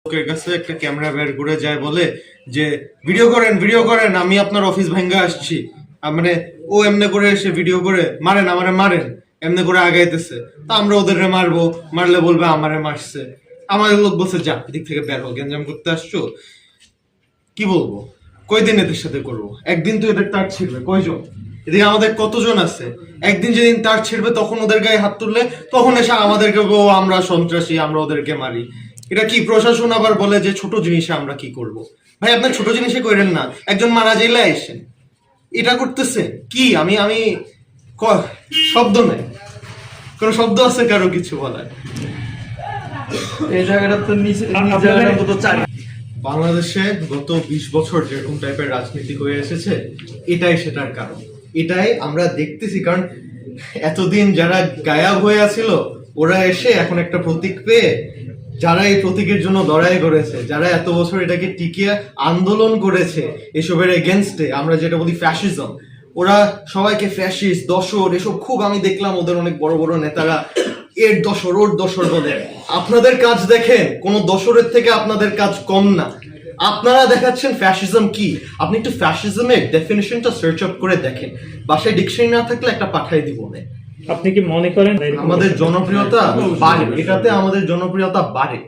লোকের কাছে একটা ক্যামেরা বের করে যায় বলে যে ভিডিও করেন আমি আপনার অফিস ভাঙ্গা আসছি। মানে ও এমনি করে এসে ভিডিও করে মারেন আমারে মারেন এমনি করে আগাইতেছে। তা আমরা ওদের মারবো, মারলে বলবে আমারে মারছে। আমাদের লোক বলছে যা এদিক থেকে বের হোক, গেঞ্জাম করতে আসছো। কি বলবো, কয়দিন এদের সাথে করবো? একদিন তো এদের তার ছিড়বে, কয়জন এদিকে আমাদের কতজন আছে। একদিন যেদিন তার ছিড়বে তখন ওদের গায়ে হাত তুললে তখন এসে আমাদেরকে আমরা সন্ত্রাসী, আমরা ওদেরকে মারি। এটা কি প্রশাসন আবার বলে যে ছোট জিনিসে আমরা কি করব? ভাই আপনার ছোট জিনিসে করেন না, একজন মারা যাইলে আইসেন এটা করতেছে কি? আমি আমি শব্দ নেই, কোন শব্দ আছে কারো কিছু বলার? এই জায়গাটা তো বাংলাদেশে গত 20 বছর যেরকম টাইপের রাজনীতি হয়ে এসেছে, এটাই সেটার কারণ। এটাই আমরা দেখতেছি, কারণ এতদিন যারা গায়াব হয়ে আছিল ওরা এসে এখন একটা প্রতীক পেয়ে, যারা এই প্রতীকের জন্য লড়াই করেছে, যারা এত বছর এটাকে টিকিয়ে আন্দোলন করেছে এসবের এগেনস্টে, আমরা যেটা বলি ফ্যাসিজম, ওরা সবাইকে ফ্যাসিস্ট, দশর এসব খুব আমি দেখলাম ওদের অনেক বড় বড় নেতারা এর দশর ওর দশর বলে। আপনাদের কাজ দেখেন, কোন দশরের থেকে আপনাদের কাজ কম না। আপনারা দেখাচ্ছেন ফ্যাসিজম কি। আপনি একটু ফ্যাসিজমের ডেফিনিশনটা সার্চ আপ করে দেখেন, বাসায় ডিকশনারি না থাকলে একটা পাঠাই দিব না। আপনি কি মনে করেন আমাদের জনপ্রিয়তা বাড়ে, এটাতে আমাদের জনপ্রিয়তা বাড়ে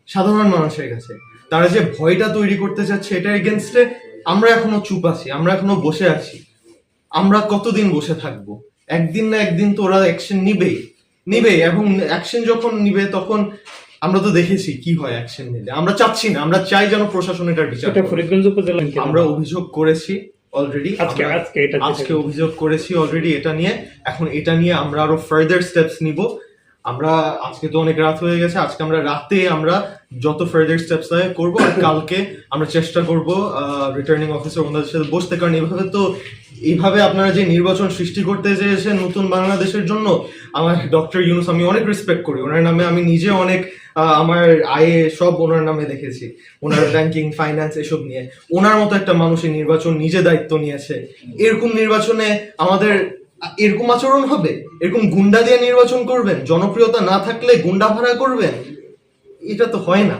সাধারণ মানুষের কাছে। তারা যে ভয়টা তৈরি করতে চাচ্ছে এটার এগেনস্টে আমরা এখনো চুপ আছি, আমরা এখনো বসে আছি। আমরা কতদিন বসে থাকবো? একদিন না একদিন তো ওরা অ্যাকশন নিবেই এবং অ্যাকশন যখন নিবে তখন আমরা তো দেখেছি কি হয় অ্যাকশন নিলে। আমরা চাচ্ছি না, আমরা চাই যেন প্রশাসন এটার বিচার করে। ফরিদগঞ্জ উপজেলা আমরা অভিযোগ করেছি অলরেডি, আজকে অভিযোগ করেছি অলরেডি এটা নিয়ে। এখন এটা নিয়ে আমরা আরো ফার্দার স্টেপস নিব। আমরা আজকে তো অনেক রাত হয়ে গেছে, আজকে আমরা রাতে আমরা যত ফার্দার স্টেপস করবো, আর কালকে আমরা চেষ্টা করব রিটার্নিং অফিসার ওনাদের সাথে বসতে। কারণ এইভাবে আপনারা যে নির্বাচন সৃষ্টি করতে চেয়েছেন নতুন বাংলাদেশের জন্য, আমার ডক্টর ইউনূস আমি অনেক রেসপেক্ট করি, ওনার নামে আমি নিজে অনেক আমার আয়ে সব ওনার নামে দেখেছি, ওনার ব্যাংকিং ফাইন্যান্স এসব নিয়ে। ওনার মতো একটা মানুষের নির্বাচন নিজে দায়িত্ব নিয়েছে। এরকম নির্বাচনে আমাদের এরকম আচরণ হবে? এরকম গুন্ডা দিয়ে নির্বাচন করবেন? জনপ্রিয়তা না থাকলে গুন্ডা ভাড়া করবেন? এটা তো হয় না।